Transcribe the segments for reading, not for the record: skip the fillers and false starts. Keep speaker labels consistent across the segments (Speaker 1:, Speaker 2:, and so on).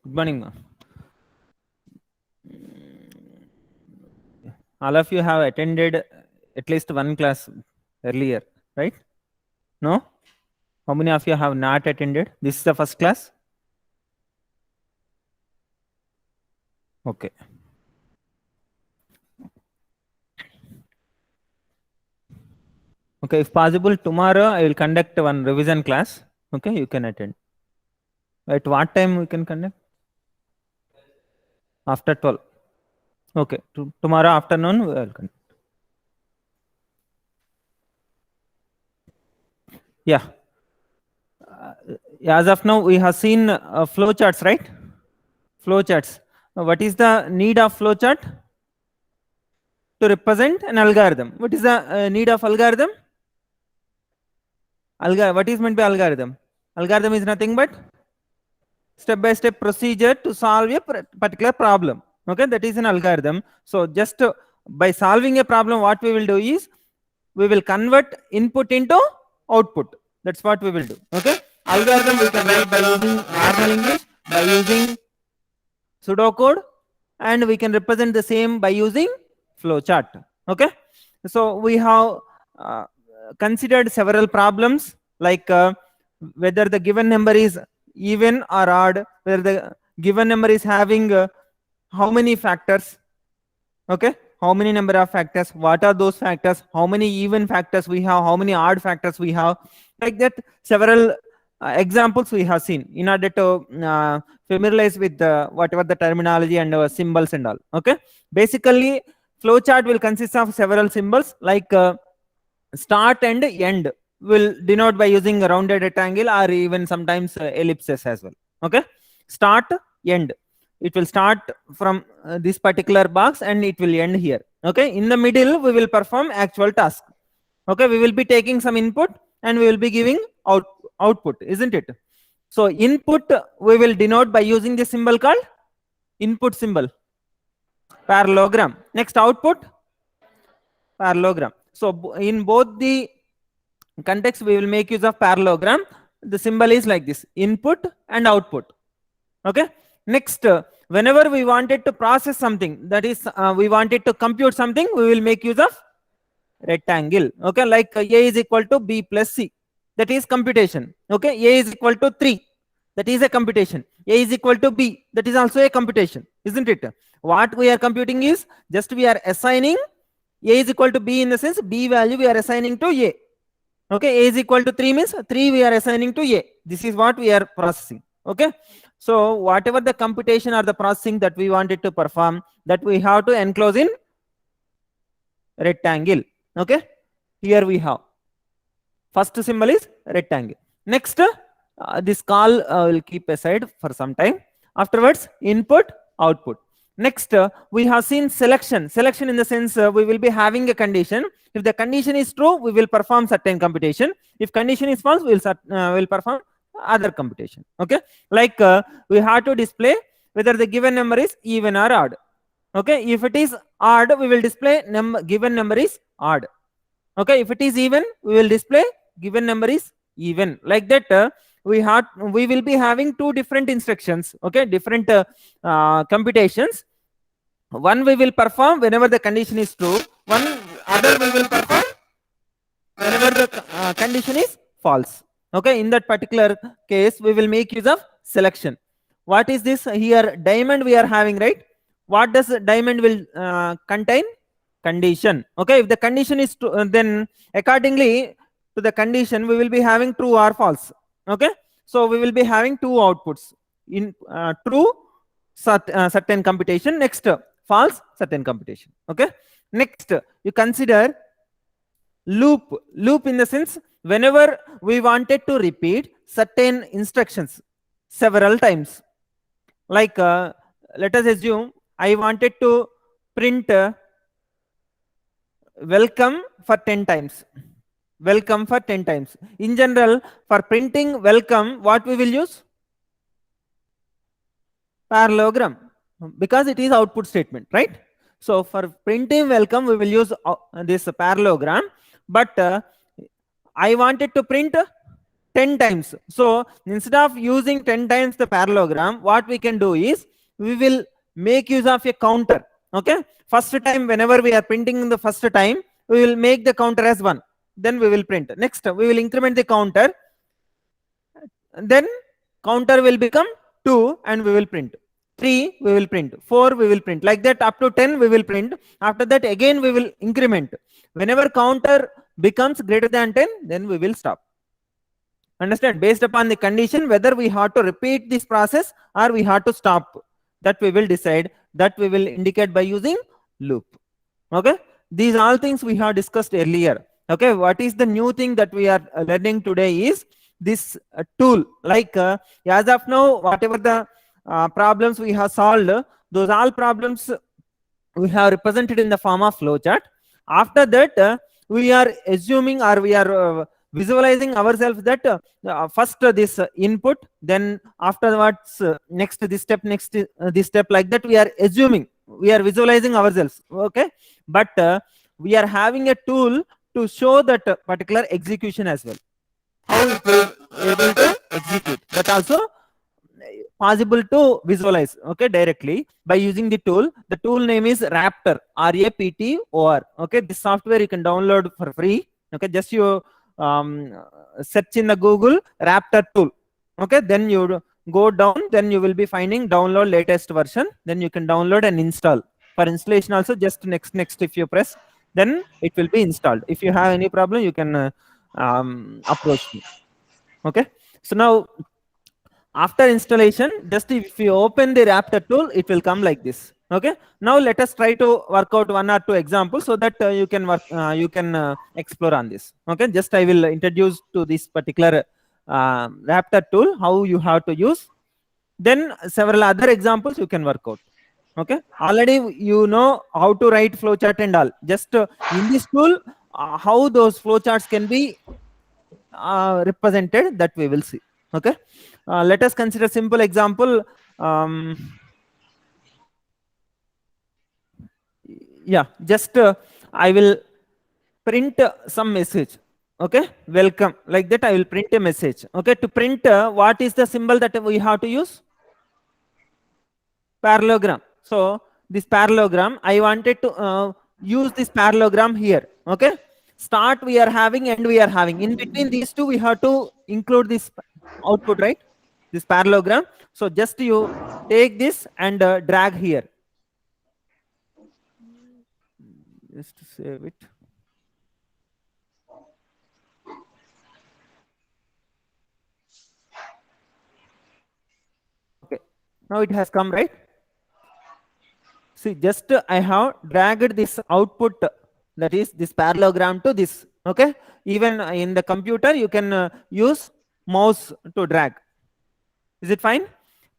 Speaker 1: Good morning, ma'am. All of you have attended at least one class earlier, right? No? How many of you have not attended? This is the first class? Okay. Okay, if possible, tomorrow I will conduct one revision class. Okay, you can attend. At what time we can conduct? After 12. Okay, tomorrow afternoon we will conduct. Yeah. As of now, we have seen flow charts, right? Flow charts. What is the need of flow chart? To represent an algorithm. What is the need of algorithm? What is meant by algorithm? Algorithm is nothing but step-by-step procedure to solve a particular problem. Okay, that is an algorithm. So just by solving a problem, what we will do is we will convert input into output. That's what we will do. Okay, algorithm we can write by using normal English, by using pseudocode, and we can represent the same by using flowchart. Okay, so we have considered several problems like whether the given number is even or odd, whether the given number is having how many factors, okay, how many number of factors, what are those factors, how many even factors we have, how many odd factors we have, like that. Several examples we have seen in order to familiarize with whatever the terminology and symbols and all. Okay, basically flowchart will consist of several symbols like start and end will denote by using a rounded rectangle or even sometimes ellipses as well. Okay, start, end, it will start from this particular box and it will end here. Okay, in the middle we will perform actual task. Okay, we will be taking some input and we will be giving output, isn't it? So input we will denote by using the symbol called input symbol, parallelogram. Next, output, parallelogram. So in both the context we will make use of parallelogram. The symbol is like this, input and output. Okay, next whenever we wanted to process something, that is we wanted to compute something, we will make use of rectangle. Okay, like a is equal to b plus c, that is computation. Okay, a is equal to 3, that is a computation. A is equal to b, that is also a computation, isn't it? What we are computing is just we are assigning a is equal to b, in the sense b value we are assigning to a. Okay, a is equal to 3 means 3 we are assigning to a. This is what we are processing. Okay, so whatever the computation or the processing that we wanted to perform, that we have to enclose in rectangle. Okay, here we have first symbol is rectangle. Next this call will keep aside for some time. Afterwards, input, output. Next we have seen selection. Selection in the sense we will be having a condition. If the condition is true, we will perform certain computation. If condition is false, we will perform other computation. Okay, like we have to display whether the given number is even or odd. Okay, if it is odd, we will display given number is odd. Okay, if it is even, we will display given number is even. Like that we will be having two different instructions. Okay, different computations. One we will perform whenever the condition is true, one other we will perform whenever the condition is false. Okay, in that particular case we will make use of selection. What is this here? Diamond we are having, right? What does diamond will contain? Condition. Okay, if the condition is true, then accordingly to the condition we will be having true or false. Okay, so we will be having two outputs, in true certain computation, next false certain computation. Okay, next you consider loop in the sense whenever we wanted to repeat certain instructions several times, like let us assume I wanted to print welcome for 10 times. Welcome for 10 times. In general, for printing welcome, what we will use? Parallelogram, because it is output statement, right? So for printing welcome, we will use this parallelogram. But I wanted to print 10 times. So instead of using 10 times the parallelogram, what we can do is we will make use of a counter. Okay, first time whenever we are printing in the first time, we will make the counter as 1, then we will print. Next we will increment the counter, then counter will become 2 and we will print. 3 we will print, 4 we will print, like that up to 10 we will print. After that again we will increment. Whenever counter becomes greater than 10, then we will stop. Understand? Based upon the condition whether we have to repeat this process or we have to stop, that we will decide, that we will indicate by using loop. Okay, these all things we have discussed earlier. Okay, what is the new thing that we are learning today is this tool. Like as of now, whatever the problems we have solved, those all problems we have represented in the form of flowchart. After that we are assuming, or we are visualizing ourselves that first this input, then afterwards next this step, next this step, like that we are assuming, we are visualizing ourselves. Okay, but we are having a tool to show that particular execution as well, how it will able to execute, that also possible to visualize, okay, directly by using the tool. The tool name is Raptor, RAPTOR. Okay, this software you can download for free. Okay, just you search in the Google Raptor tool. Okay, then you go down, then you will be finding download latest version, then you can download and install. For installation also, just next if you press, then it will be installed. If you have any problem, you can approach me. Okay, so now after installation, just if you open the Raptor tool, it will come like this. Okay, now let us try to work out 1 or 2 examples so that you can work, explore on this. Okay, just I will introduce to this particular Raptor tool how you have to use, then several other examples you can work out. Okay, already you know how to write flowchart and all. Just in this tool, how those flowcharts can be represented, that we will see. Okay, let us consider simple example. Yeah, just I will print some message. Okay, welcome, like that I will print a message. Okay, to print what is the symbol that we have to use? Parallelogram. So this parallelogram, I wanted to use this parallelogram here. Okay, start we are having, end we are having, in between these two we have to include this output, right? This parallelogram. So just you take this and drag here. Just to save it. Okay, now it has come, right? See, just I have dragged this output, that is this parallelogram, to this. Okay, even in the computer you can use mouse to drag. Is it fine?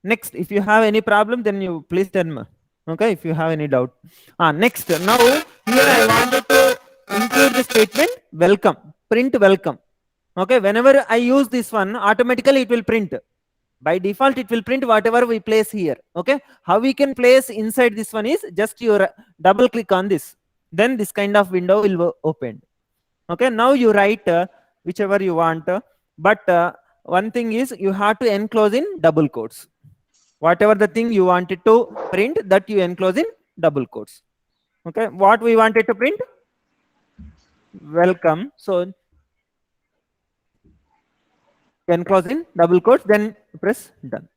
Speaker 1: Next, if you have any problem, then you please tell me. Okay, if you have any doubt. Next, now here I wanted to include the statement welcome, print welcome. Okay, whenever I use this one, automatically it will print. By default it will print whatever we place here. Okay, how we can place inside this one is just you double click on this, then this kind of window will open. Okay, now you write whichever you want, but one thing is you have to enclose in double quotes. Whatever the thing you wanted to print, that you enclose in double quotes. Okay, what we wanted to print? Welcome. So enclose in double quotes, then press done.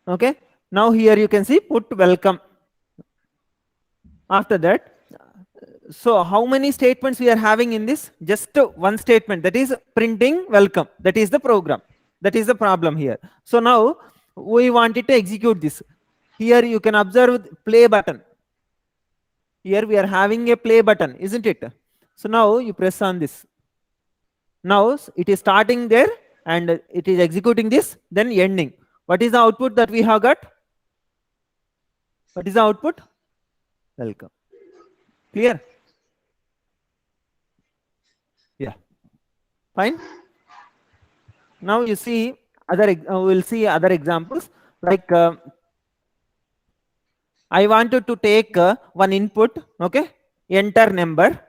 Speaker 1: Okay, now here you can see put welcome. After that, so how many statements we are having in this? Just one statement, that is printing welcome. That is the program, that is the problem here. So now we wanted to execute this. Here you can observe play button. Here we are having a play button, isn't it? So now you press on this. Now it is starting there and it is executing this, then ending. What is the output that we have got? What is the output? Welcome. Clear? Yeah. Fine. Now you see other. We'll see other examples. Like I wanted to take one input. Okay. Enter number.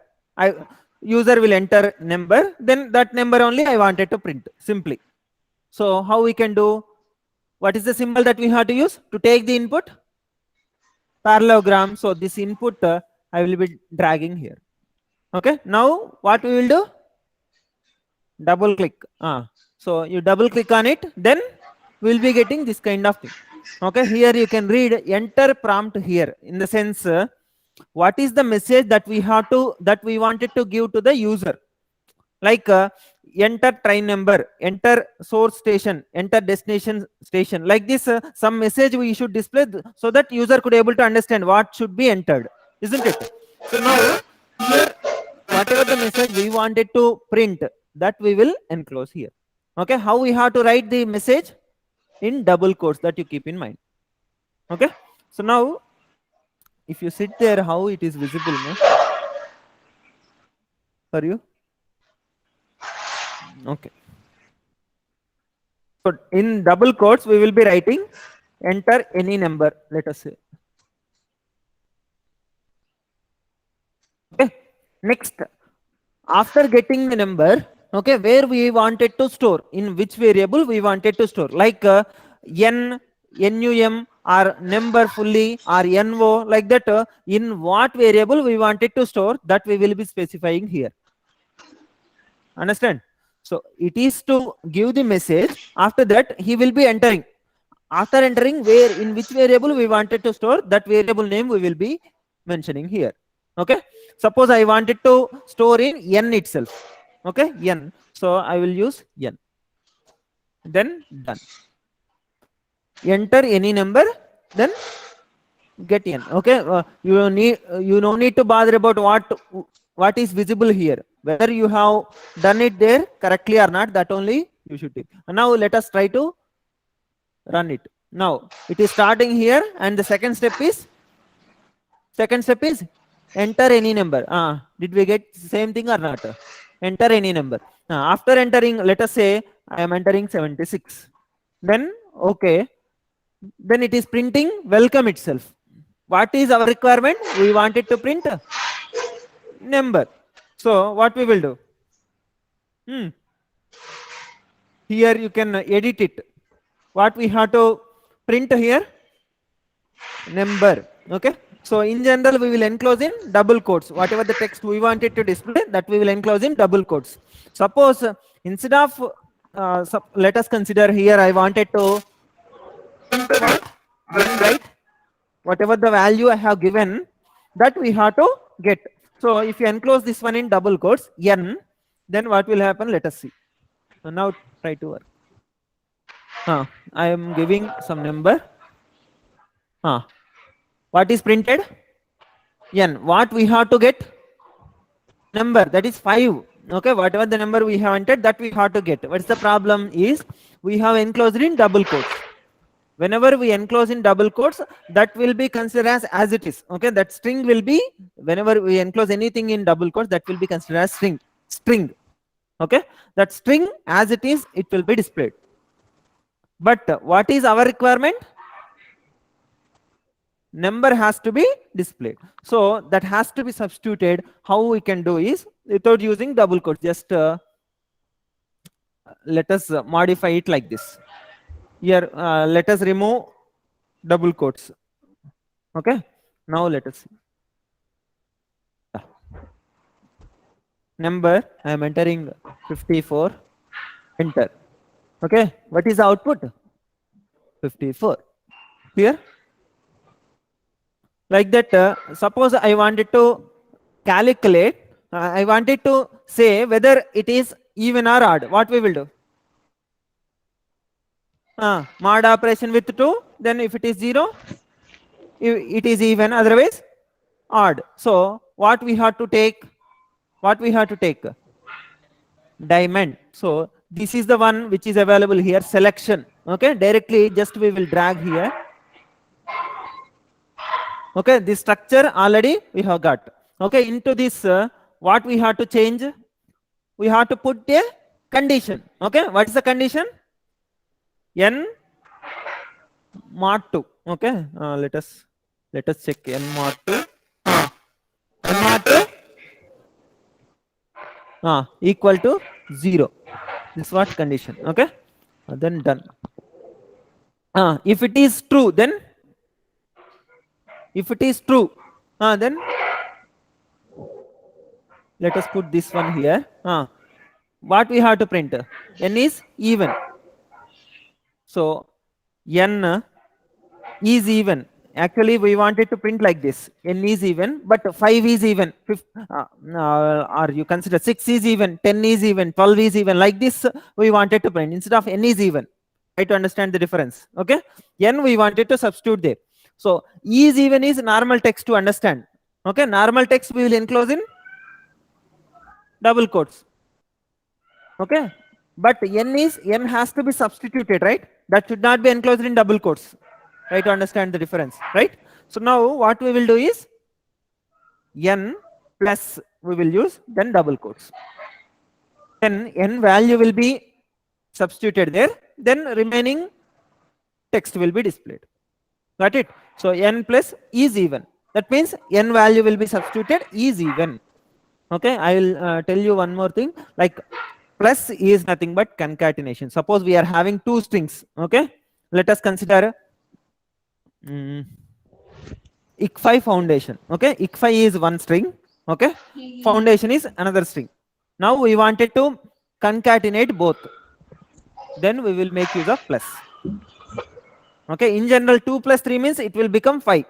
Speaker 1: user will enter number, then that number only I wanted to print simply. So how we can do? What is the symbol that we have to use to take the input? Parallelogram. So this input I will be dragging here. Okay, now what we will do? Double click. So you double click on it, then we'll be getting this kind of thing. Okay, here you can read enter prompt here, in the sense what is the message that we wanted to give to the user, like enter train number, enter source station, enter destination station, like this some message we should display so that user could able to understand what should be entered, isn't it? So now here whatever the message we wanted to print, that we will enclose here. Okay, how we have to write the message? In double quotes, that you keep in mind. Okay, so now if you sit there, how it is visible, no? For you? Okay. So in double quotes, we will be writing enter any number, let us say. Okay. Next, after getting the number, okay, where we wanted to store, in which variable we wanted to store, like n, num, or number fully, or no, like that, in what variable we wanted to store, that we will be specifying here. Understand? So it is to give the message. After that, he will be entering. After entering, where, in which variable we wanted to store, that variable name we will be mentioning here. Okay, suppose I wanted to store in n itself. Okay, n, so I will use n, then done. Enter any number, then get n. Okay, you no need to bother about what is visible here, whether you have done it there correctly or not, that only you should take. Now let us try to run it. Now it is starting here, and the second step is enter any number. Did we get same thing or not? Enter any number. After entering, let us say I am entering 76, then okay, then it is printing welcome itself. What is our requirement? We wanted to print number. So what we will do? Here you can edit it. What we have to print here? Number. Okay, so in general we will enclose in double quotes. Whatever the text we wanted to display, that we will enclose in double quotes. Suppose instead of let us consider here I wanted to right, whatever the value I have given, that we have to get. So if you enclose this one in double quotes n, then what will happen? Let us see. So now try to work. I am giving some number. What is printed? N. What we have to get? Number, that is 5. Okay, whatever the number we have entered, that we have to get. What's the problem is we have enclosed in double quotes. Whenever we enclose in double quotes, that will be considered as it is. Okay, that string will be, whenever we enclose anything in double quotes, that will be considered as string. Okay, that string as it is, it will be displayed. But what is our requirement? Number has to be displayed. So that has to be substituted. How we can do is without using double quotes, just let us modify it like this. Here let us remove double quotes. Okay, now let us see. Number, I am entering 54, enter. Okay, what is the output? 54. Clear? Like that, suppose I wanted to calculate, I wanted to say whether it is even or odd. What we will do? Mod operation with 2, then if it is 0, it is even, otherwise odd. So what we have to take? Diamond. So this is the one which is available here, selection. Okay, directly just we will drag here. Okay, this structure already we have got. Okay, into this what we have to change? We have to put a condition. Okay, what is the condition? N mod 2. Okay, let us check n mod 2. N mod 2 equal to 0. This what condition. Okay, then done. If it is true, then then let us put this one here. What we have to print? N is even. So n is even. Actually, we wanted to print like this. N is even, but 5 is even. Or you consider 6 is even, 10 is even, 12 is even. Like this, we wanted to print instead of n is even. Try to understand the difference. Okay, n we wanted to substitute there. So is even is normal text to understand. Okay, normal text we will enclose in double quotes. Okay, but n has to be substituted, right? That should not be enclosed in double quotes. Try to understand the difference, right? So now what we will do is n plus we will use, then double quotes. Then n value will be substituted there, then remaining text will be displayed. Got it? So n plus is even. That means n value will be substituted is even. Okay, I will tell you one more thing. Like plus is nothing but concatenation. Suppose we are having two strings. Okay, let us consider ICFI foundation. Okay, ICFI is one string. Okay, foundation is another string. Now we wanted to concatenate both. Then we will make use of plus. Okay, in general 2 plus 3 means it will become 5.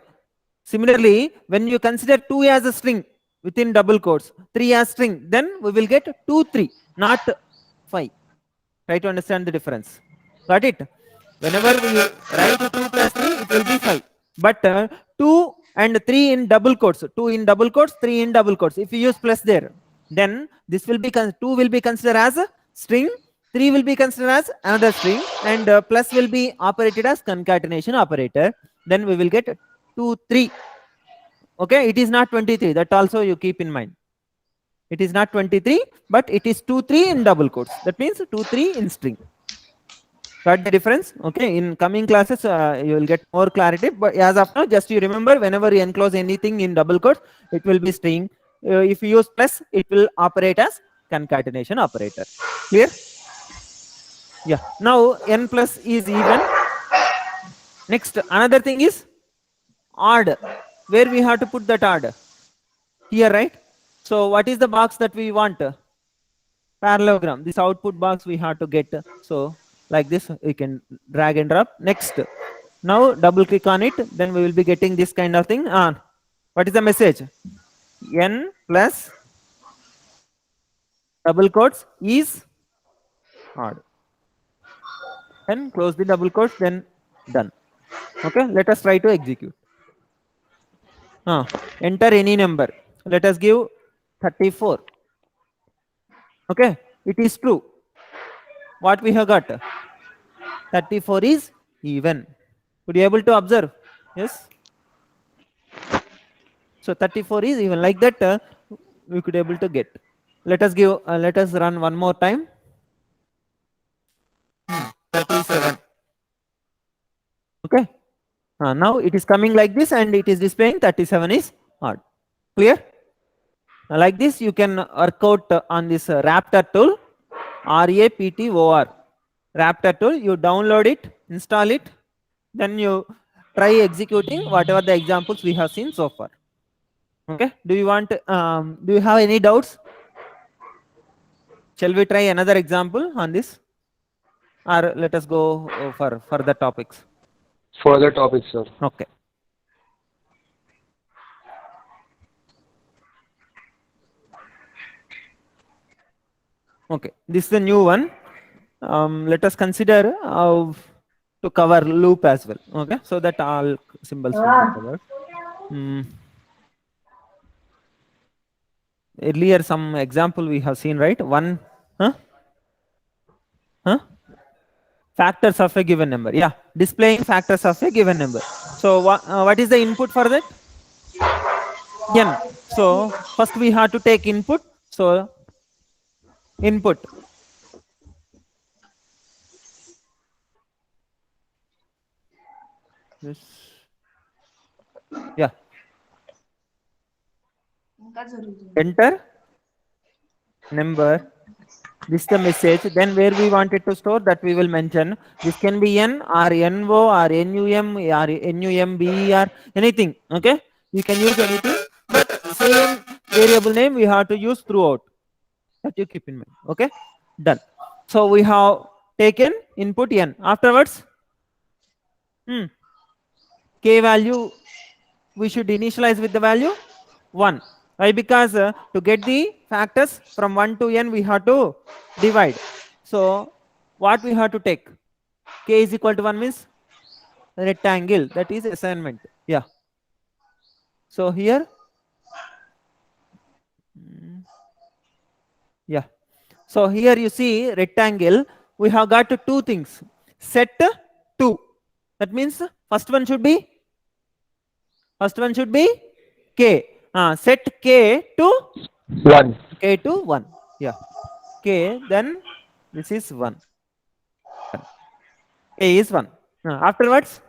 Speaker 1: Similarly, when you consider 2 as a string within double quotes, 3 as string, then we will get 2 3, not 5. Try to understand the difference. Got it? Whenever we write 2 plus 3, it will be 5. But 2 and 3 in double quotes, 2 in double quotes, 3 in double quotes. If you use plus there, then this will be 2 will be considered as a string, 3 will be considered as another string, and plus will be operated as concatenation operator. Then we will get 2 3. Okay, it is not 23. That also you keep in mind. It is not 23, but it is 2 3 in double quotes. That means 2 3 in string. Got the difference? Okay, in coming classes you will get more clarity, but as of now just you remember, whenever you enclose anything in double quotes, it will be string. If you use plus, it will operate as concatenation operator. Clear? Yeah, now n plus is even. Next, another thing is odd. Where we have to put that odd? Here, right? So what is the box that we want? Parallelogram. This output box we have to get. So like this we can drag and drop. Next, now double click on it, then we will be getting this kind of thing on. What is the message? N plus double quotes is odd. Then close the double quotes, then done. Okay, let us try to execute. Enter any number. Let us give 34. Okay, it is true. What we have got? 34 is even. Could you able to observe? Yes. So 34 is even. Like that we could able to get. Let us give. Let us run one more time. 37. Okay. Now it is coming like this, and it is displaying 37 is odd. Clear? Like this you can work out on this Raptor tool. RAPTOR. Raptor tool. You download it, install it, then you try executing whatever the examples we have seen so far. Okay, do you want do you have any doubts? Shall we try another example on this, or let us go for further topics?
Speaker 2: Further topics, sir.
Speaker 1: Okay. Okay, this is the new one. Let us consider to cover loop as well. Okay, so that all symbols will be covered. Earlier some example we have seen, right? One factors of a given number. Yeah, displaying factors of a given number. So what is the input for that? N. So first we have to take input. So input. This. Yeah. Enter number. This is the message. Then where we want it to store, that we will mention. This can be n or no or num or numb or anything. Okay, you can use anything, but same variable name we have to use throughout. That you keep in mind. Okay, done. So we have taken input n. Afterwards, k value we should initialize with the value 1. Why? Because to get the factors from 1 to n, we have to divide. So what we have to take? K is equal to 1 means rectangle. That is assignment. Yeah. So here, yeah. So here you see rectangle. We have got two things. Set 2. That means first one should be k. Set k to
Speaker 2: 1.
Speaker 1: k to 1. Yeah. K, then this is 1. K is 1. Afterwards,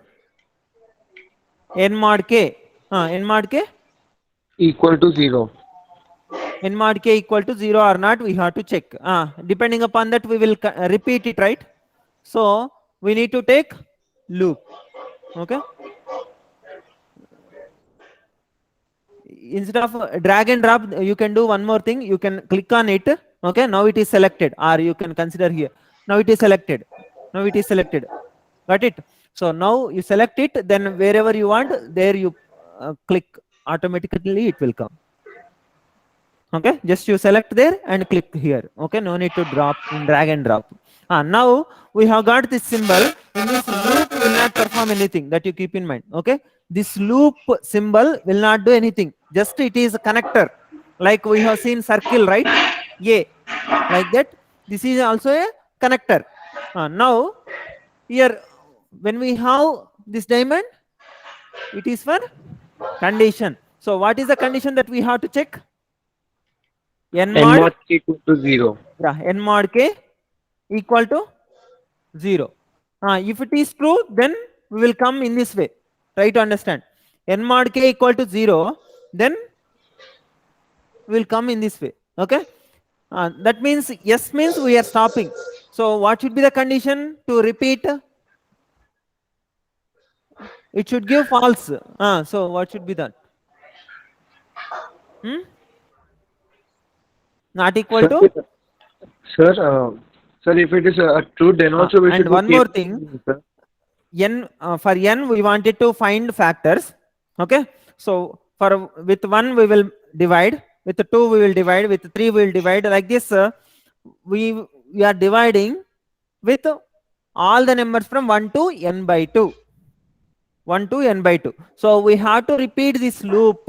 Speaker 1: n mod k. N mod k?
Speaker 2: Equal to 0.
Speaker 1: N mod k equal to 0 or not, we have to check. Depending upon that, we will repeat it, right? So we need to take loop. Okay. Instead of drag and drop, you can do one more thing. You can click on it. Okay. Now it is selected, or you can consider here. Now it is selected. Now it is selected. Got it? So now you select it. Then wherever you want, there you click. Automatically it will come. Okay, just you select there and click here. Okay, no need to drag and drop. Now we have got this symbol. In this loop will not perform anything, that you keep in mind. Okay, this loop symbol will not do anything, just it is a connector, like we have seen circle, right? A, like that. This is also a connector. Now here, when we have this diamond, it is for condition. So what is the condition that we have to check? N
Speaker 2: N
Speaker 1: mod,
Speaker 2: mod k equal to 0.
Speaker 1: yeah, n mod k equal to 0. If it is true, then we will come in this way. Try to understand. N mod k equal to 0, then we will come in this way. Okay. That means yes means we are stopping. So what should be the condition to repeat? It should give false. So what should be that? Not equal
Speaker 2: Sir,
Speaker 1: to.
Speaker 2: sir, sir, if it is true, then also we
Speaker 1: And
Speaker 2: should be
Speaker 1: one more
Speaker 2: keeping
Speaker 1: thing.
Speaker 2: it, sir.
Speaker 1: For n we wanted to find factors. Okay, so for with 1 we will divide, with 2 we will divide, with 3 we will divide, like this. We are dividing with all the numbers from 1 to n by 2. 1 to n by 2. So we have to repeat this loop.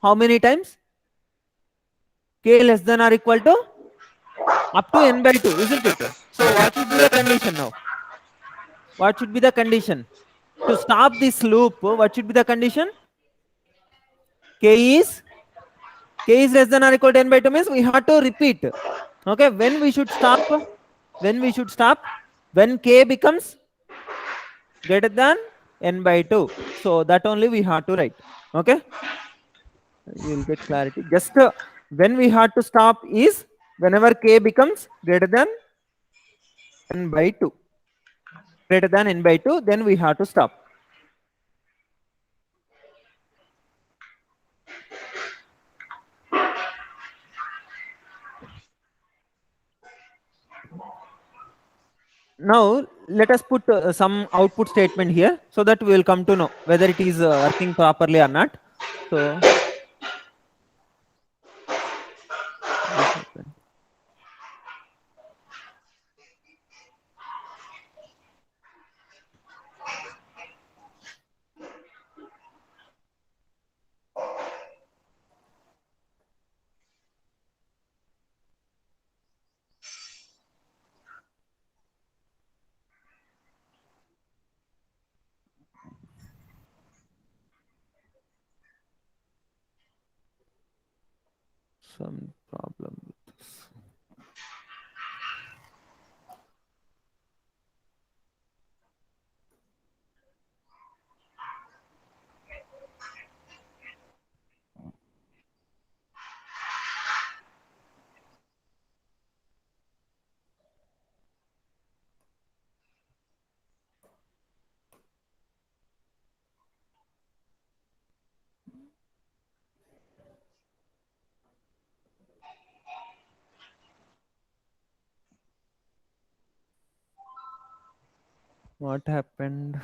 Speaker 1: How many times? K less than or equal to up to n by 2, isn't it? So what should be the condition now? What should be the condition? To stop this loop, what should be the condition? K is less than or equal to n by 2 means we have to repeat. Okay, when we should stop? When k becomes greater than n by 2. So that only we have to write. Okay, you will get clarity. Just when we have to stop is whenever k becomes greater than n by 2. Greater than n by 2, then we have to stop. Now let us put some output statement here, so that we will come to know whether it is working properly or not. So what happened? Some problem with this. What happened?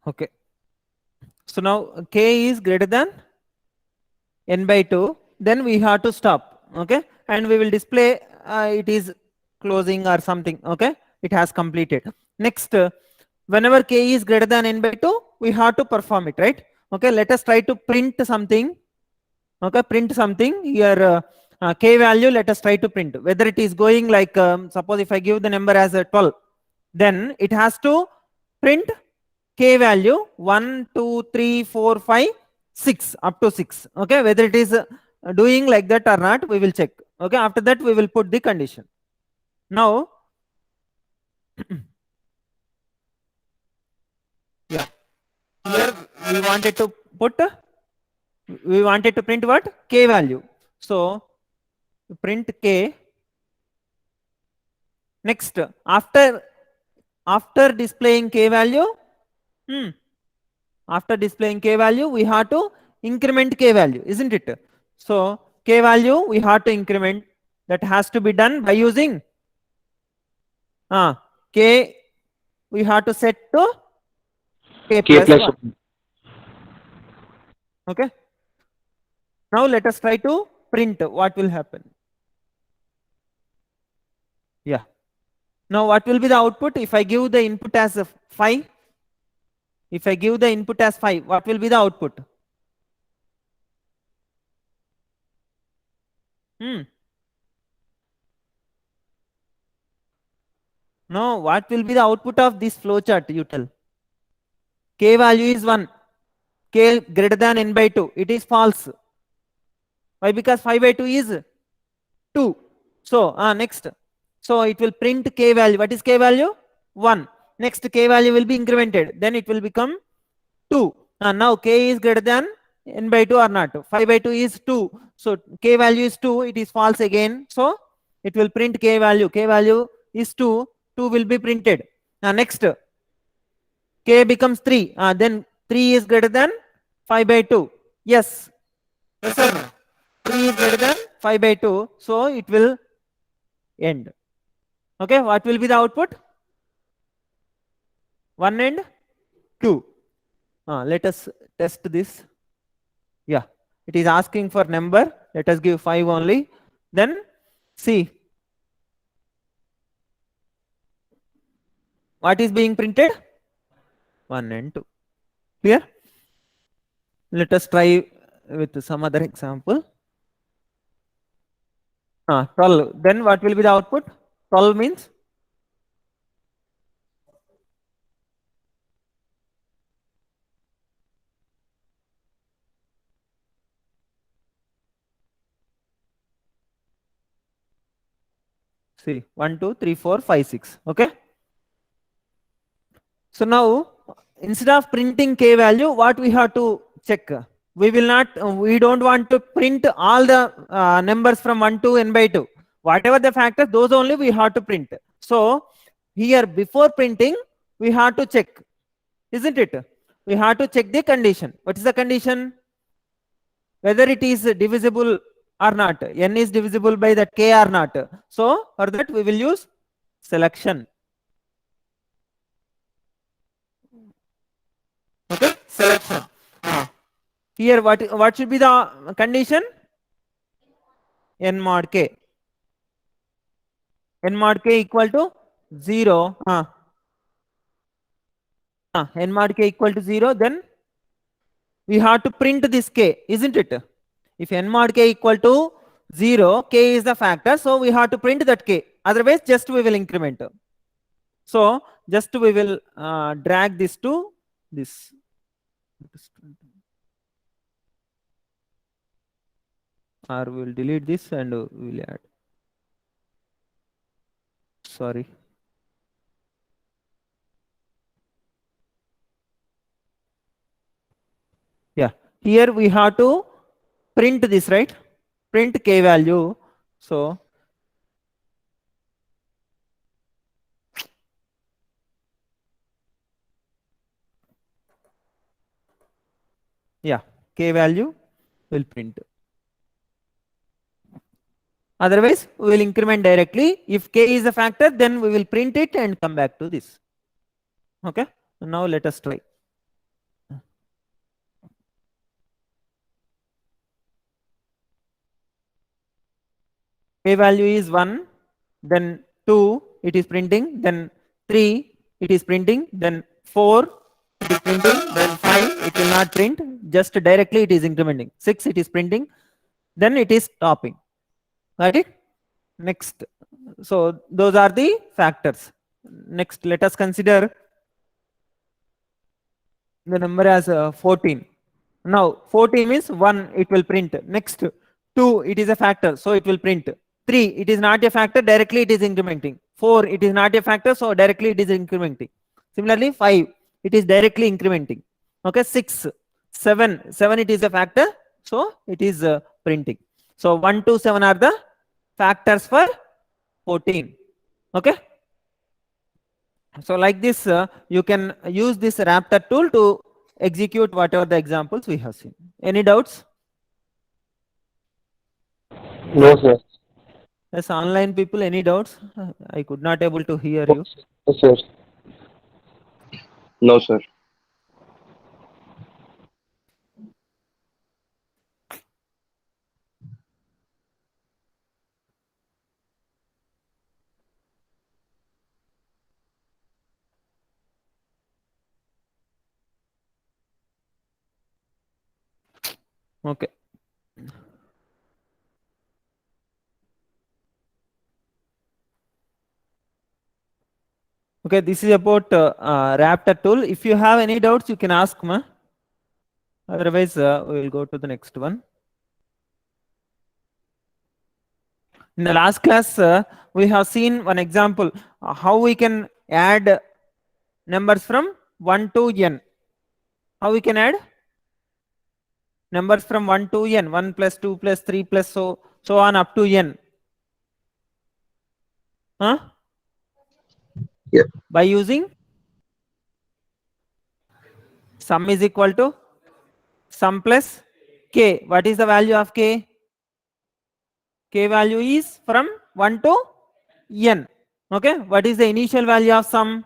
Speaker 1: Okay. So now k is greater than n by 2, then we have to stop. Okay. And we will display it is closing or something. Okay. It has completed. Next, whenever k is greater than n by 2, we have to perform it, right? Okay. Let us try to print something. Okay. Print something here. K value, let us try to print whether it is going like suppose if I give the number as a 12, then it has to print k value 1 2 3 4 5 6 up to 6. Okay, whether it is doing like that or not, we will check. Okay, after that we will put the condition. Now yeah, here we wanted to put print what? K value. So print k. Next, after displaying k value, after displaying k value, we have to increment k value, isn't it? So k value we have to increment. That has to be done by using k. We have to set to k
Speaker 2: K
Speaker 1: plus
Speaker 2: plus
Speaker 1: 1. Okay. Now let us try to print what will happen. Yeah. Now what will be the output if I give the input as 5? If I give the input as 5, what will be the output? No, what will be the output of this flowchart? You tell. K value is 1. K greater than n by 2. It is false. Why? Because 5 by 2 is 2. So next, so it will print k value. What is k value? 1. Next k value will be incremented. Then it will become 2. Now k is greater than n by 2 or not. 5 by 2 is 2. So k value is 2. It is false again. So it will print k value. K value is 2. 2 will be printed. Next, k becomes 3. Then 3 is greater than 5 by 2. Yes. Yes or no? 3 is greater than 5 by 2. So it will end. Okay. What will be the output? 1 and 2. Let us test this. Yeah. It is asking for number. Let us give 5 only. Then see. What is being printed? 1 and 2. Clear? Let us try with some other example. 12. Then what will be the output? 12 means see 1, 2, 3, 4, 5, 6. Okay. So now instead of printing k value, what we have to check? We will not, we don't want to print all the numbers from 1 to n by 2. Whatever the factors, those only we have to print. So here before printing, we have to check, isn't it? We have to check the condition. What is the condition? Whether it is divisible or not. N is divisible by that k or not. So for that we will use selection. Okay, selection. Here what should be the condition? N mod k. N mod k equal to 0. N mod k equal to 0, then we have to print this k, isn't it? If n mod k equal to 0, k is the factor, so we have to print that k. Otherwise, just we will increment. So just we will drag this to this. Or we will delete this and we will add. Sorry. Yeah, here we have to print this, right? Print k value. So yeah, k value will print. Otherwise, we will increment directly. If k is a factor, then we will print it and come back to this. Okay. Now let us try. K value is 1, then 2 it is printing, then 3 it is printing, then 4 it is printing, then 5 it will not print, just directly it is incrementing. 6 it is printing, then it is stopping. Got it? Next. So those are the factors. Next, let us consider the number as 14. Now 14 means 1 it will print. Next 2 it is a factor, so it will print. 3 it is not a factor, directly it is incrementing. 4 it is not a factor, so directly it is incrementing. Similarly 5 it is directly incrementing. Okay. 6, 7 it is a factor, so it is printing. So 1 to 7 are the factors for 14. Okay. So like this you can use this Raptor tool to execute whatever the examples we have seen. Any doubts?
Speaker 2: No, sir.
Speaker 1: Yes, online people, any doubts? I could not able to hear you.
Speaker 2: Yes, sir.
Speaker 3: No, sir.
Speaker 1: Okay. Okay, this is about Raptor tool. If you have any doubts, you can ask me. Otherwise, we will go to the next one. In the last class, we have seen one example how we can add numbers from 1 to n. How we can add numbers from 1 to n, 1 plus 2 plus 3 plus so on up to n. Huh?
Speaker 2: Yeah.
Speaker 1: By using sum is equal to sum plus k. What is the value of k? K value is from 1 to n. Okay. What is the initial value of sum?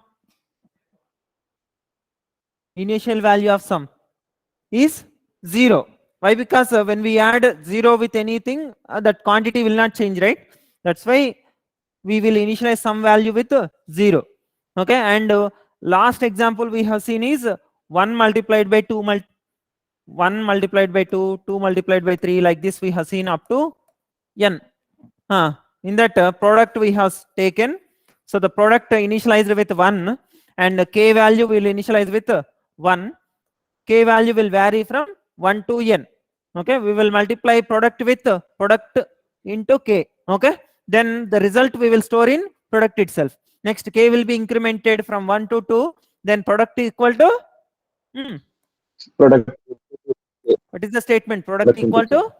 Speaker 1: Initial value of sum is 0. Why? Because when we add 0 with anything, that quantity will not change, right? That's why we will initialize some value with 0. Okay. And last example we have seen is 1 multiplied by 2 1 multiplied by 2, 2 multiplied by 3, like this we have seen up to n. In that product we have taken, so the product initialized with 1 and k value will initialize with 1. K value will vary from 1 to n. Okay, we will multiply product with product into k. Okay, then the result we will store in product itself. Next, k will be incremented from 1 to 2, then product equal to
Speaker 2: Product.
Speaker 1: what is the statement? Product equal to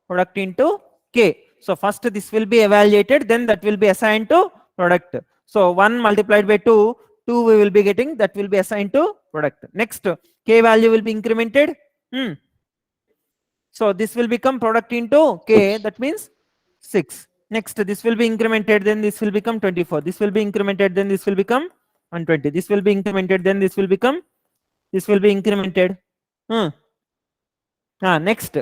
Speaker 1: product into k. So first this will be evaluated, then that will be assigned to product. So 1 multiplied by 2, 2 we will be getting, that will be assigned to product. Next, k value will be incremented. So this will become product into k, that means 6. Next, this will be incremented, then this will become 24. This will be incremented, then this will become 120. This will be incremented, then this will become, this will be incremented. Next.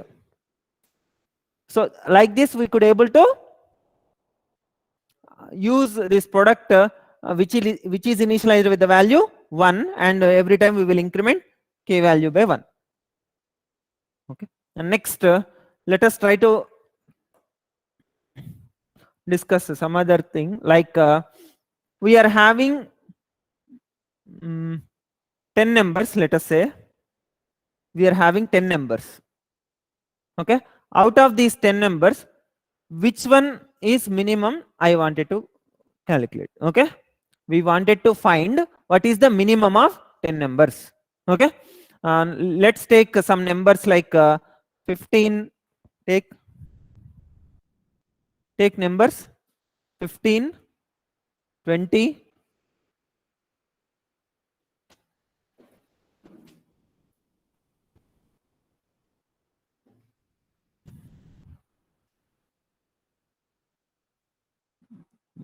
Speaker 1: So like this we could able to use this product which is initialized with the value 1, and every time we will increment k value by 1. Okay. And next, let us try to discuss some other thing, like we are having 10 numbers. Let us say we are having 10 numbers. Okay, out of these 10 numbers, which one is minimum? I wanted to calculate. Okay, we wanted to find what is the minimum of 10 numbers. Okay, let's take some numbers like 15. Take numbers 15, 20,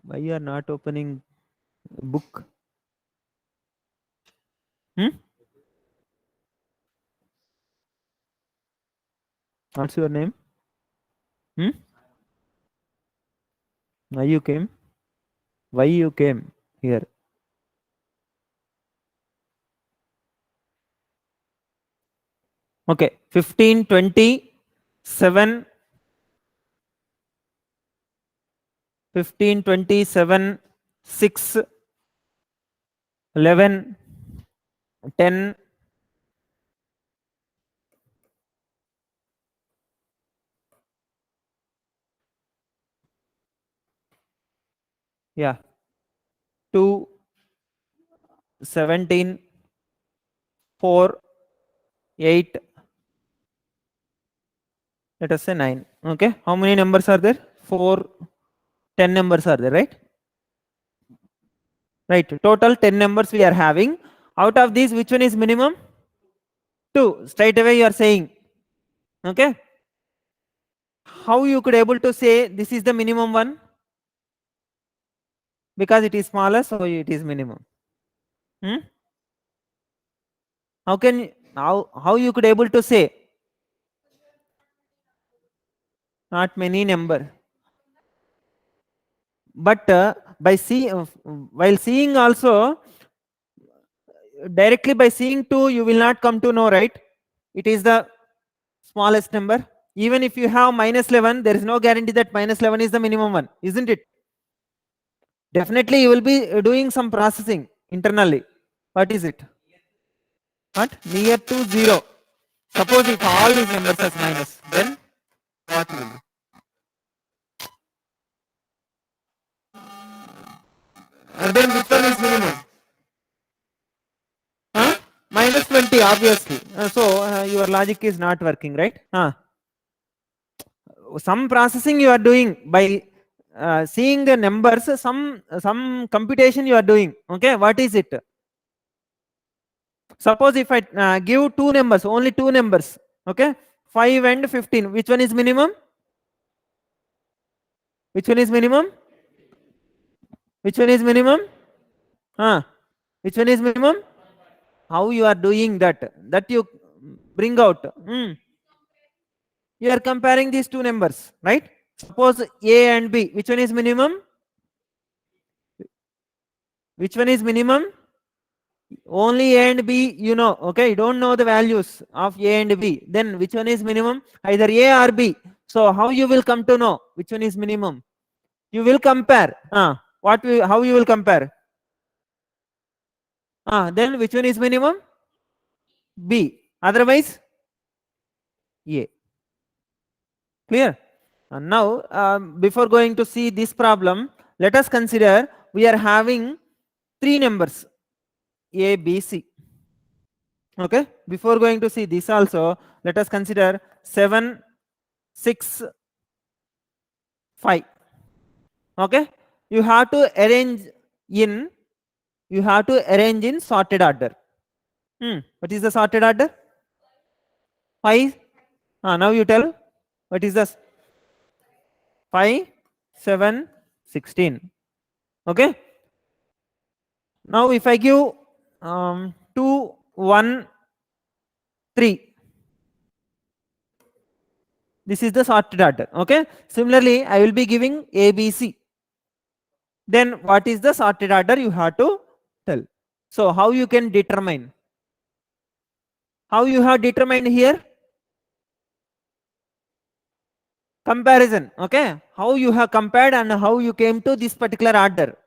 Speaker 1: 'Why you are not opening book? What's your name? Why you came? Why you came here? Okay, 15, 20, 7, 15, 20, 7, 6, 11, 10, 2, 17, 4, 8, let us say 9. Okay, how many numbers are there? 4, 10 numbers are there, right? Right, total 10 numbers we are having. Out of these, which one is minimum? 2. Straight away you are saying. Okay, how you could able to say this is the minimum one? Because it is smaller, so it is minimum. How can how you could able to say? Not many number, but by while seeing also, directly by seeing 2 you will not come to know, right? It is the smallest number. Even if you have minus 11, there is no guarantee that minus 11 is the minimum one, isn't it? Definitely you will be doing some processing internally. What is it? What? Near to 0. Suppose if all these numbers are minus, then what will be? 20, obviously. So your logic is not working, right? Some processing you are doing by seeing the numbers, some computation you are doing. Okay, what is it? Suppose if I give two numbers, only two numbers, okay, 5 and 15, which one is minimum? Which one is minimum? Which one is minimum? Which one is minimum? How you are doing that? That you bring out. You are comparing these two numbers, right? Suppose A and B, which one is minimum? Which one is minimum? Only A and B you know, okay? You don't know the values of A and B. Then which one is minimum? Either A or B. So how you will come to know which one is minimum? You will compare. How you will compare? Then which one is minimum? B. Otherwise, A. Clear? And now, before going to see this problem, let us consider we are having three numbers A, B, C. Okay, before going to see this also, let us consider 7, 6, 5. Okay, you have to arrange in sorted order. What is the sorted order? 5. Now you tell what is this? 5, 7, 16. Okay. Now if I give 2, 1, 3, this is the sorted order. Okay. Similarly, I will be giving A, B, C. Then what is the sorted order you have to tell. So how you can determine? How you have determined here? Comparison. Okay. How you have compared and how you came to this particular order.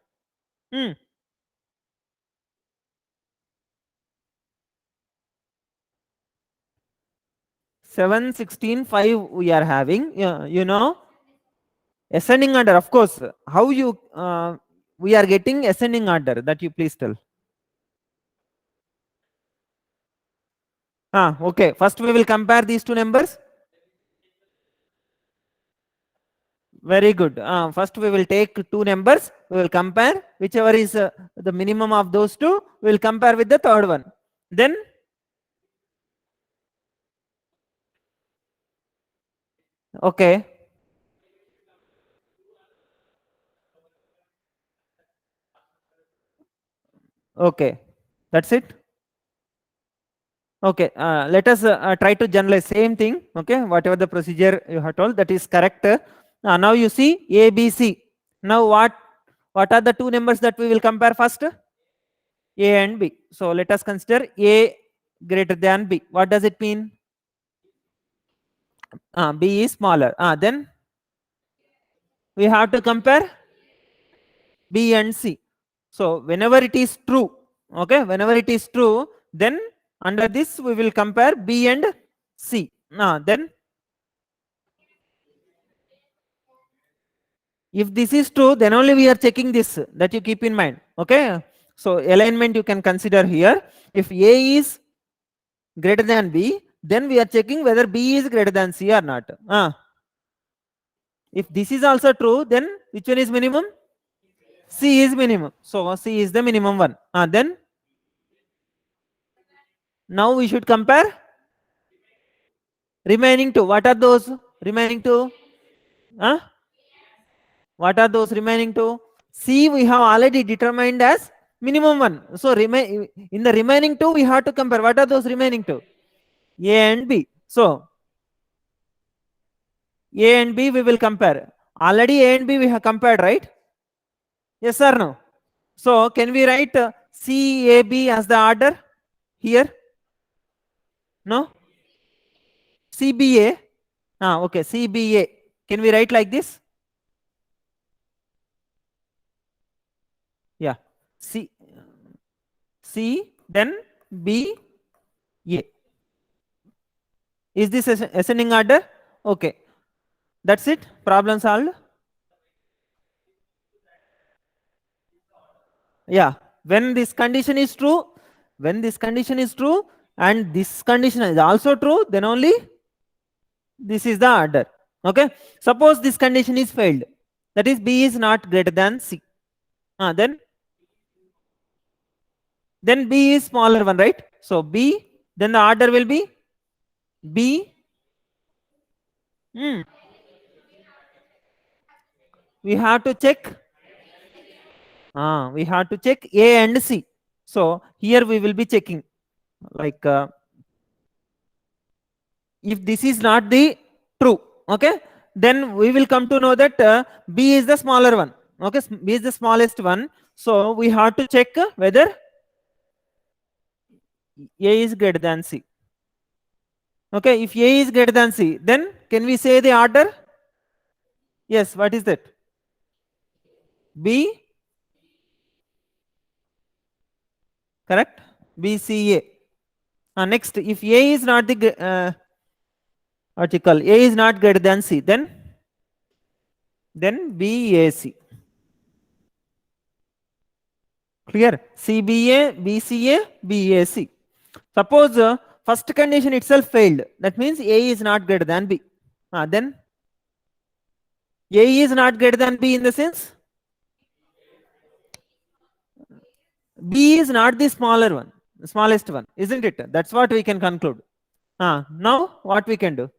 Speaker 1: 7, 16, 5 we are having. You know, ascending order, of course. How you we are getting ascending order, that you please tell. Okay. First we will compare these two numbers. Very good. First we will take two numbers. We will compare whichever is the minimum of those two. We will compare with the third one. Then okay. Okay. That's it. Okay. Let us try to generalize same thing. Okay. Whatever the procedure you have told, that is correct. Now you see A, B, C. Now what are the two numbers that we will compare first? A and B. So let us consider A greater than B. What does it mean? B is smaller. Then we have to compare B and C. So whenever it is true, okay, whenever it is true, then under this we will compare B and C. Then if this is true, then only we are checking this, that you keep in mind. Okay. So alignment you can consider here. If A is greater than B, then we are checking whether B is greater than C or not. If this is also true, then which one is minimum? C is minimum. So C is the minimum one. Then now we should compare remaining two. What are those remaining two? What are those remaining two? C we have already determined as minimum one. So in the remaining two we have to compare. What are those remaining two? A and B. So A and B we will compare. Already A and B we have compared, right? Yes or no? So can we write C, A, B as the order here? No? CBA. Okay, CBA. Can we write like this? Yeah. C, then B, A. Is this ascending order? Okay. That's it. Problem solved. Yeah. When this condition is true, and this condition is also true, then only this is the order. Okay, suppose this condition is failed, that is B is not greater than C. Then B is smaller one, right? So B, then the order will be B. We have to check. We have to check A and C. So here we will be checking, like if this is not the true, okay, then we will come to know that B is the smaller one. Okay, B is the smallest one. So we have to check whether A is greater than C. Okay, if A is greater than C, then can we say the order? Yes, what is that? B, correct? B, C, A. Next, if A is not the article, A is not greater than C, then B, A, C. Clear? CBA, BCA, BAC. Suppose first condition itself failed. That means A is not greater than B. Then A is not greater than B in the sense B is not the smaller one, the smallest one, isn't it? That's what we can conclude. Now what we can do?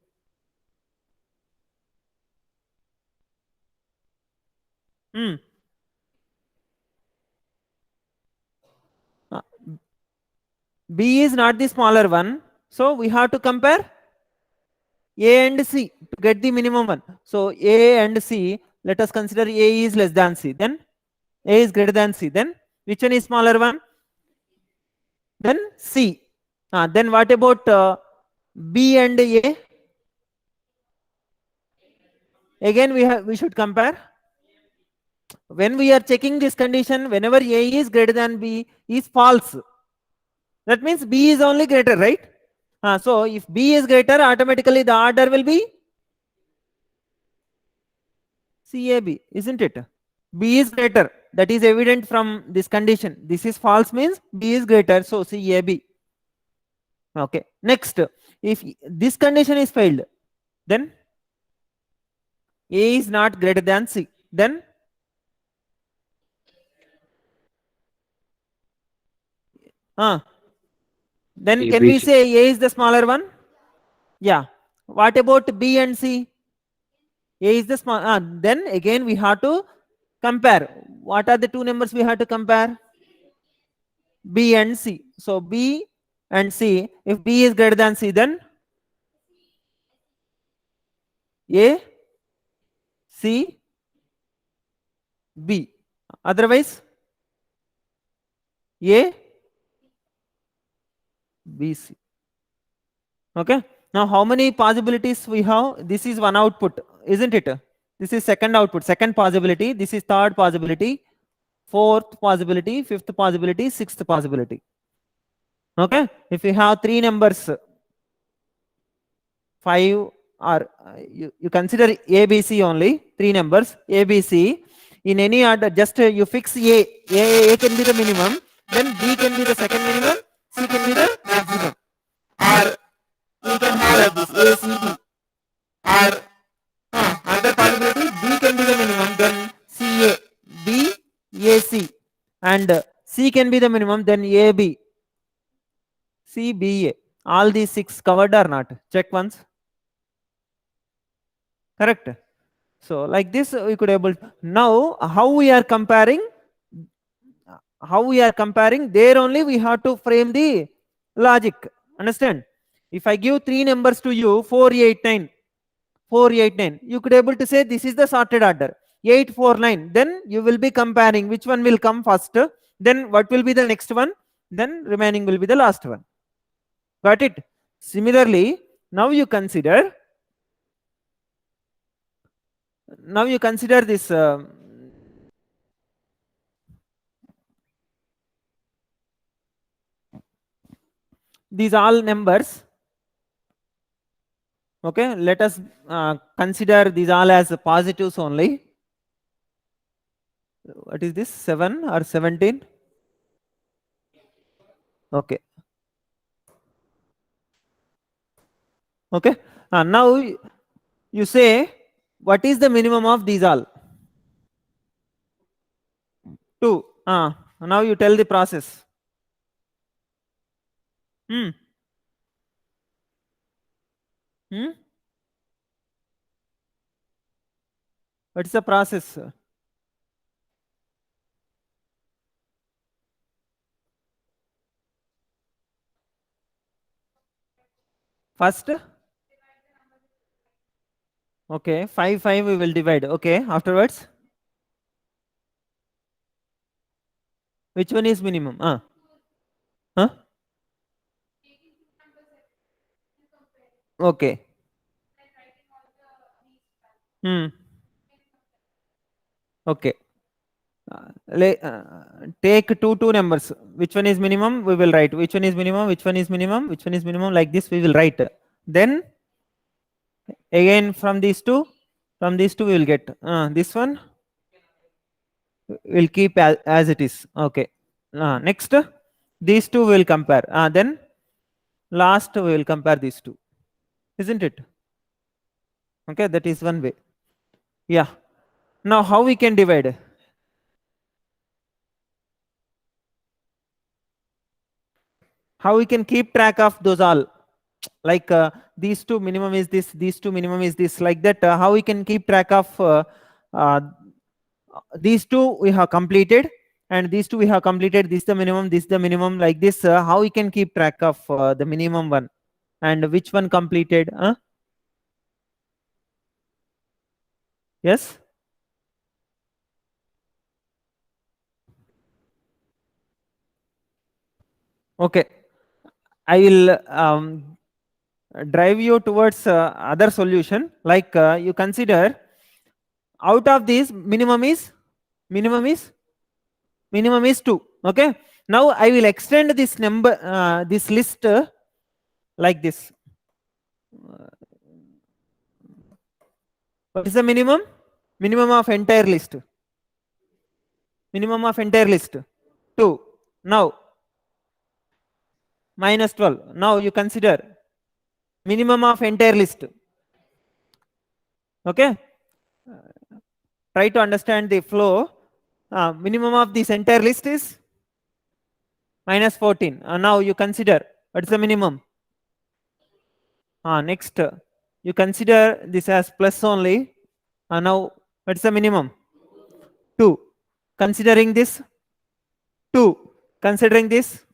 Speaker 1: B is not the smaller one, so we have to compare A and C to get the minimum one. So A and C, let us consider A is less than C, then A is greater than C, then which one is smaller one? Then C. Then what about B and A? Again we should compare. When we are checking this condition, whenever A is greater than B is false, that means B is only greater, right? So if B is greater, automatically the order will be CAB, isn't it? B is greater, that is evident from this condition. This is false means B is greater, so CAB. Okay, next, if this condition is failed, then A is not greater than C, then can we say A is the smaller one? Yeah. What about B and C? A is the small. Then again we have to compare. What are the two numbers we have to compare? B and C. So B and C. If B is greater than C, then A, C, B. Otherwise, A, B, C. Okay. Now how many possibilities we have? This is one output, isn't it? This is second output, second possibility. This is third possibility, fourth possibility, fifth possibility, sixth possibility. Okay. If you have three numbers, 5 or you consider ABC only, three numbers, ABC. In any order, just you fix A can be the minimum, then B can be the second minimum, C can be the maximum. Or you can have this A, C, D. Or other possibility, B can be the minimum, then CA, B, AC. And C can be the minimum, then AB, C, BA. All these six covered or not? Check once. Correct. So like this we could able to, now how we are comparing, there only we have to frame the logic. Understand? If I give three numbers to you, 489, you could able to say this is the sorted order. 849, then you will be comparing which one will come first, then what will be the next one, then remaining will be the last one. Got it? Similarly, now you consider this these all numbers. Okay, let us consider these all as positives only. What is this, 7 or 17? Okay, Okay. Now you say, what is the minimum of these all? 2. Now you tell the process. Hmm. Hmm. What is the process? First, okay, 5, 5 we will divide. Okay, afterwards, which one is minimum? Huh? Okay. Hmm. Okay. Take two numbers. Which one is minimum? We will write. Which one is minimum? Which one is minimum? Which one is minimum? Like this, we will write. Then again from these two we will get this one. We'll keep as it is. Okay. Next, these two will compare. Then last we will compare these two, isn't it? Okay, that is one way. Yeah. Now how we can divide? How we can keep track of those all? Like these two minimum is this, these two minimum is this, like that. How we can keep track of uh, these two we have completed, and these two we have completed, this the minimum, this the minimum, like this. How we can keep track of the minimum one and which one completed? Yes. Okay, I will drive you towards other solution. Like you consider, out of these minimum is minimum is 2. Okay, now I will extend this number, this list, like this. What is the minimum? Minimum of entire list. Minimum of entire list 2. Now minus 12. Now you consider minimum of entire list. Okay, try to understand the flow. Minimum of this entire list is minus 14. Now you consider, what is the minimum? Next, you consider this as plus only. Now what is the minimum? 2. Considering this 2. Considering this,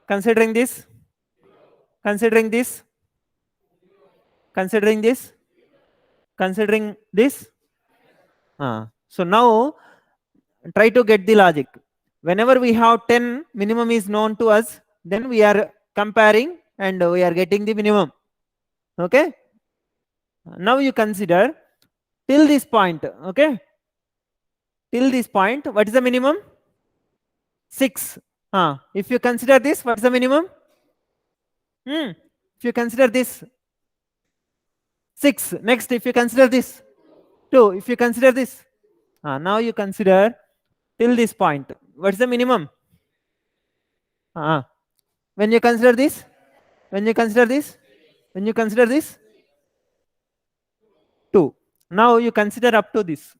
Speaker 1: considering this, considering this, considering this, considering this. So now try to get the logic. Whenever we have 10, minimum is known to us, then we are comparing and we are getting the minimum. Okay, now you consider till this point. Okay, till this point, what is the minimum? 6. If you consider this, what's the minimum? If you consider this, 6. Next, if you consider this, 2. If you consider this, now you consider till this point, what's the minimum? When you consider this, when you consider this, when you consider this, 2. Now you consider up to this.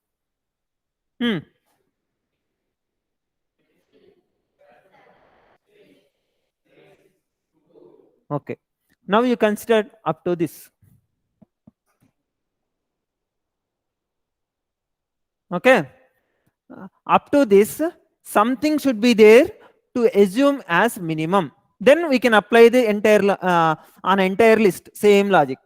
Speaker 1: Okay, now you consider up to this. Okay, up to this, something should be there to assume as minimum. Then we can apply the entire on entire list, same logic.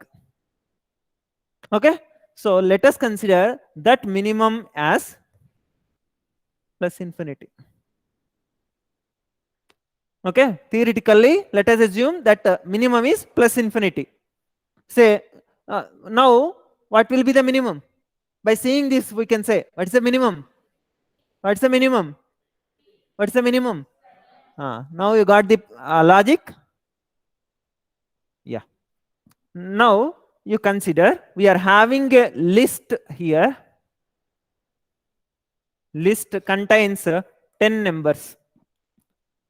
Speaker 1: Okay, so let us consider that minimum as plus infinity. Okay, theoretically, let us assume that minimum is plus infinity. Say, now what will be the minimum? By seeing this, we can say, what's the minimum? What's the minimum? What's the minimum? Now you got the logic? Yeah. Now you consider, we are having a list here. List contains 10 numbers.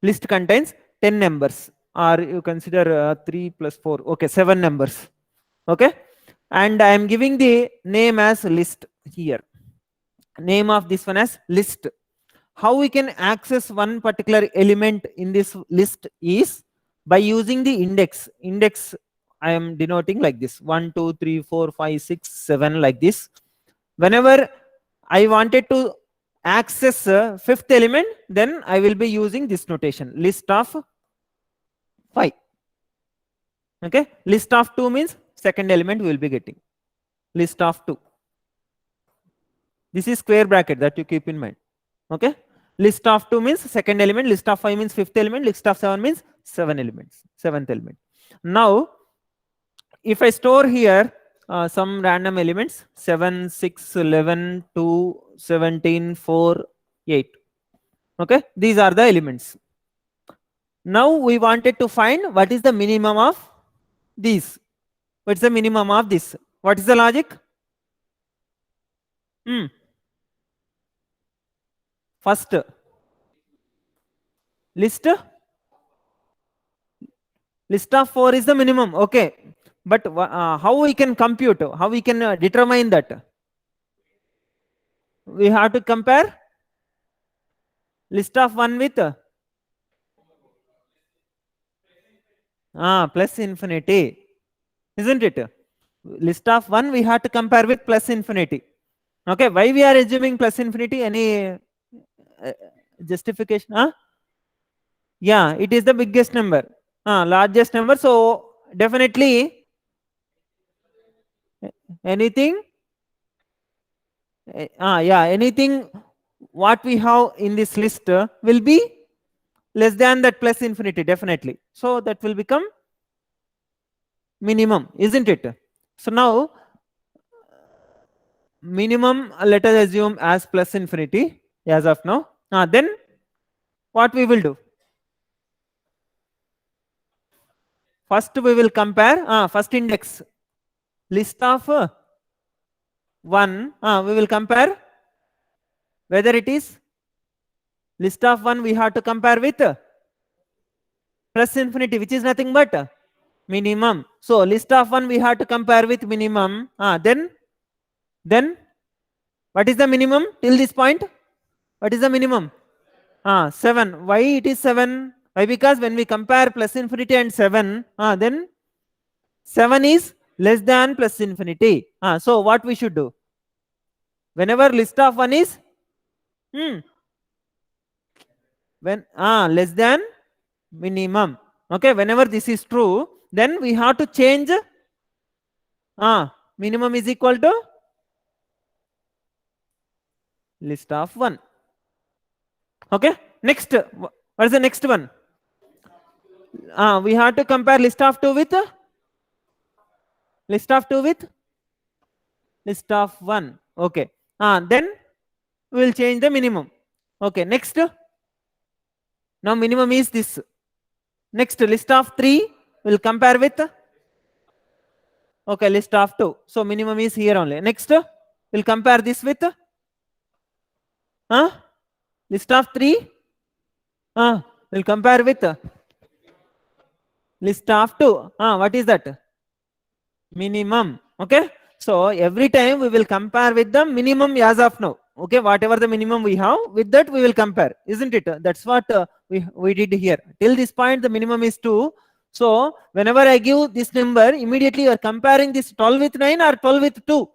Speaker 1: List contains 10 numbers, or you consider 3 plus 4. Okay, 7 numbers. Okay, and I am giving the name as list here. Name of this one as list. How we can access one particular element in this list is by using the index. Index I am denoting like this: 1 2 3 4 5 6 7, like this. Whenever I wanted to access fifth element, then I will be using this notation: list of 5. Okay, list of 2 means second element we will be getting. List of 2. This is square bracket that you keep in mind. Okay, list of 2 means second element, list of 5 means fifth element, list of 7 means seventh element. Now if I store here some random elements: 7 6 11 2 17 4 8. Okay, these are the elements. Now we wanted to find what is the minimum of these. What's the minimum of this? What is the logic? First, list of 4 is the minimum. Okay, but how we can compute, how we can determine that? We have to compare list of 1 with plus infinity, isn't it? List of 1 we have to compare with plus infinity. Okay, why we are assuming plus infinity? Any justification? Yeah, it is the biggest number, largest number. So definitely anything, yeah, anything what we have in this list will be less than that plus infinity, definitely. So that will become minimum, isn't it? So now minimum, let us assume as plus infinity as of now. Then what we will do? First we will compare first index, list of 1. We will compare whether it is list of 1 we have to compare with plus infinity, which is nothing but minimum. So list of 1 we have to compare with minimum. Then what is the minimum till this point? What is the minimum? 7. Why it is 7? Why? Because when we compare plus infinity and 7, then 7 is less than plus infinity. So what we should do? Whenever list of 1 is when less than minimum. Okay, whenever this is true, then we have to change minimum is equal to list of 1. Okay, next, what is the next one? We have to compare list of 2 with list of 2 with list of 1. Okay, then we will change the minimum. Okay, next, now minimum is this. Next, list of 3 will compare with okay, list of 2. So minimum is here only. Next, we'll compare this with list of 3. We'll compare with list of 2. What is that? Minimum. Okay, so every time we will compare with the minimum as of now. Okay, whatever the minimum we have, with that we will compare, isn't it? That's what we did here. Till this point the minimum is 2. So whenever I give this number, immediately you are comparing this 12 with 9 or 12 with 2.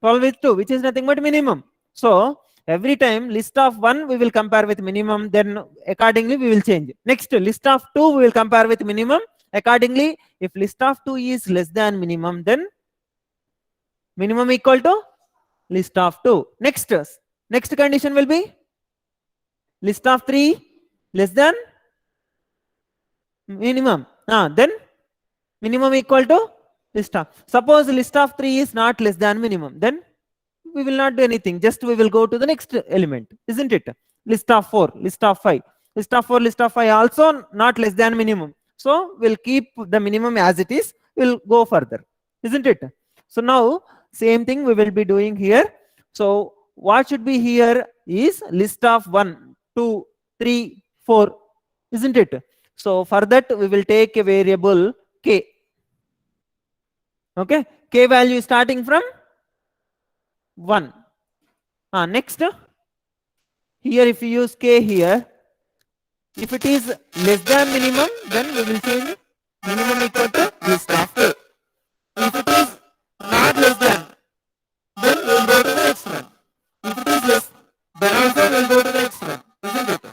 Speaker 1: 12 with 2, which is nothing but minimum. So every time list of 1 we will compare with minimum, then accordingly we will change. Next, list of 2 we will compare with minimum. Accordingly, if list of 2 is less than minimum, then minimum equal to list of 2. Next condition will be list of 3 less than minimum. Then minimum equal to list of. Suppose list of 3 is not less than minimum, then we will not do anything. Just we will go to the next element, isn't it? List of 4, list of 5. List of 4, list of 5 also not less than minimum. So we'll keep the minimum as it is. We'll go further, isn't it? So now same thing we will be doing here. So what should be here is list of 1, 2, 3, 4, isn't it? So for that we will take a variable k. Okay, k value is starting from 1. Next, here if you use k here, if it is less than minimum, then we will change minimum equal to list of k. If it is not less than, then we will go to the next one. If it is less, then also we will go to the next one, isn't it?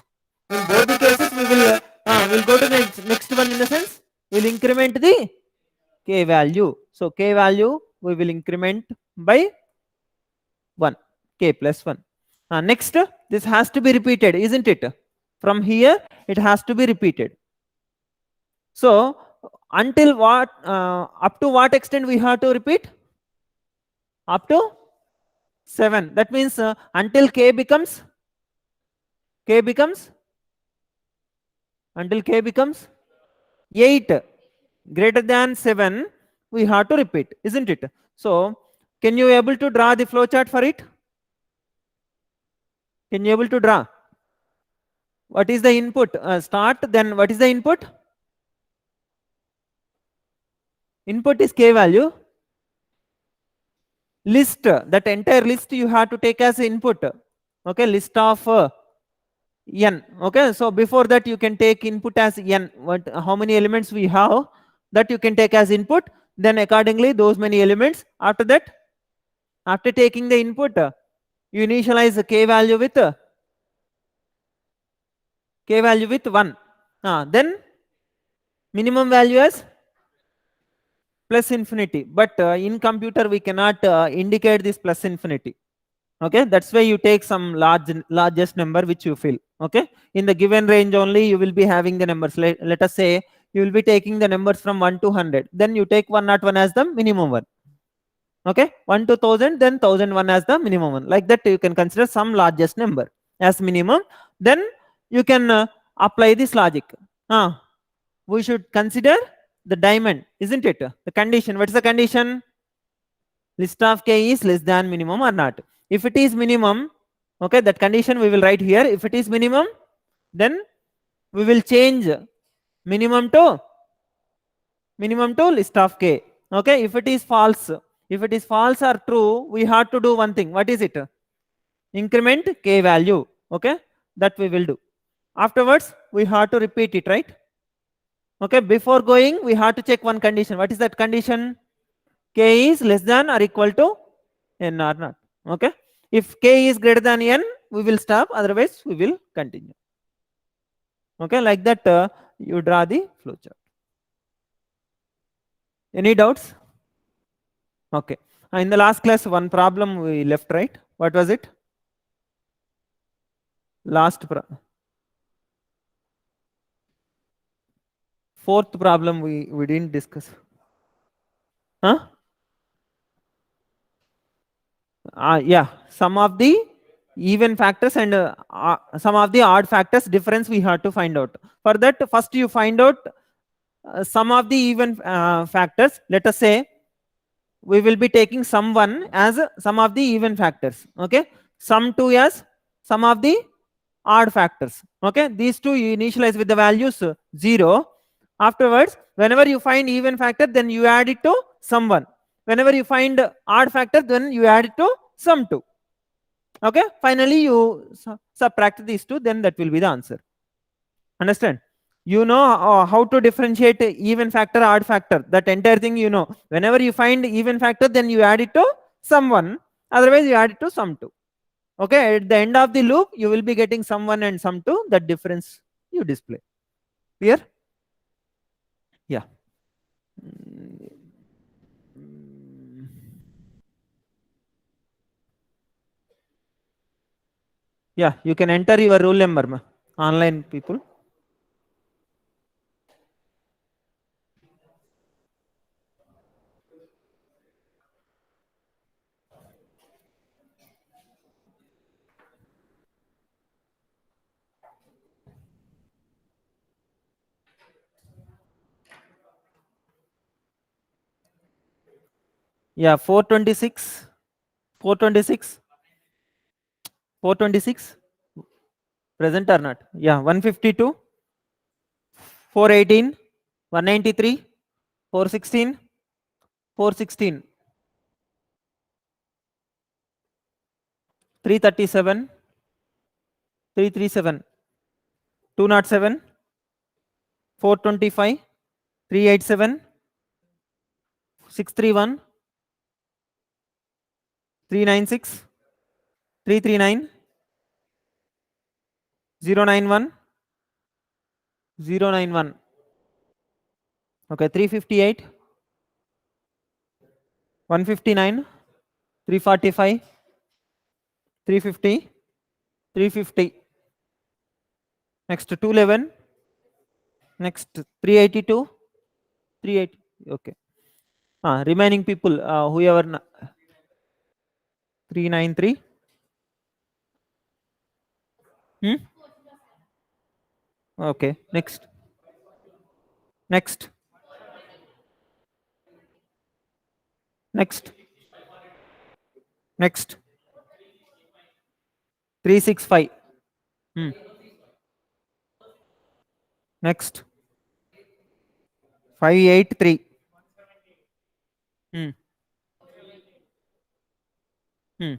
Speaker 1: In both the cases, we will go to the next one, in the sense we will increment the k value. So k value we will increment by 1, k plus 1. Next, this has to be repeated, isn't it? From here it has to be repeated. So until what, up to what extent we have to repeat? Up to 7. That means until k becomes until k becomes 8 greater than 7, we have to repeat, isn't it? So can you able to draw the flow chart for it? Can you able to draw? What is the input? Start, then what is the input? Input is k value. List, that entire list you have to take as input. Okay, list of n. Okay, so before that you can take input as n. How many elements we have, that you can take as input. Then accordingly those many elements. After that, after taking the input, you initialize the k value with 1. Then minimum value as plus infinity. But in computer we cannot indicate this plus infinity. Okay, that's why you take some largest number which you feel. Okay, in the given range only you will be having the numbers. Let us say you will be taking the numbers from 1 to 100. Then you take 101 as the minimum one. Okay, 1 to 1000, then 1001 as the minimum one. Like that you can consider some largest number as minimum. Then you can apply this logic. We should consider the diamond, isn't it? The condition. What is the condition? List of k is less than minimum or not. If it is minimum, okay, that condition we will write here. If it is minimum, then we will change minimum to list of k. Okay, if it is false or true, we have to do one thing. What is it? Increment k value. Okay, that we will do. Afterwards we have to repeat it, right? Okay, before going we have to check one condition. What is that condition? K is less than or equal to n or not. Okay, if k is greater than n, we will stop, otherwise we will continue. Okay, like that you draw the flowchart. Any doubts? Okay, in the last class one problem we left, right? What was it? Fourth problem we didn't discuss. Yeah, some of the even factors and some of the odd factors difference we have to find out. For that, first you find out some of the even factors. Let us say we will be taking sum 1 as some of the even factors. Okay, sum 2 as some of the odd factors. Okay, these two you initialize with the values 0. Afterwards, whenever you find even factor, then you add it to sum 1. Whenever you find odd factor, then you add it to sum 2. Okay, finally you subtract these two, then that will be the answer. Understand? You know how to differentiate even factor, odd factor. That entire thing you know. Whenever you find even factor, then you add it to sum 1. Otherwise, you add it to sum 2. Okay, at the end of the loop, you will be getting sum 1 and sum 2. That difference you display. Clear? Yeah. Yeah, you can enter your roll number, online people. Yeah, 426. 426 present or not? Yeah, 152, 418, 193, 416, 416, 337, 337, 207, 425, 387, 631, 396, 339, 091, 091. Okay, 358, 159, 345, 350, 350. Next 211, next 382, 380. Okay. Remaining people, whoever 393. Okay. Next. Next. Next. Next. 365. Next. 583. Hmm.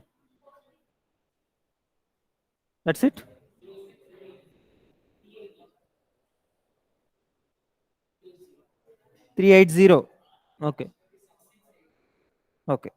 Speaker 1: That's it. 380. Okay. Okay.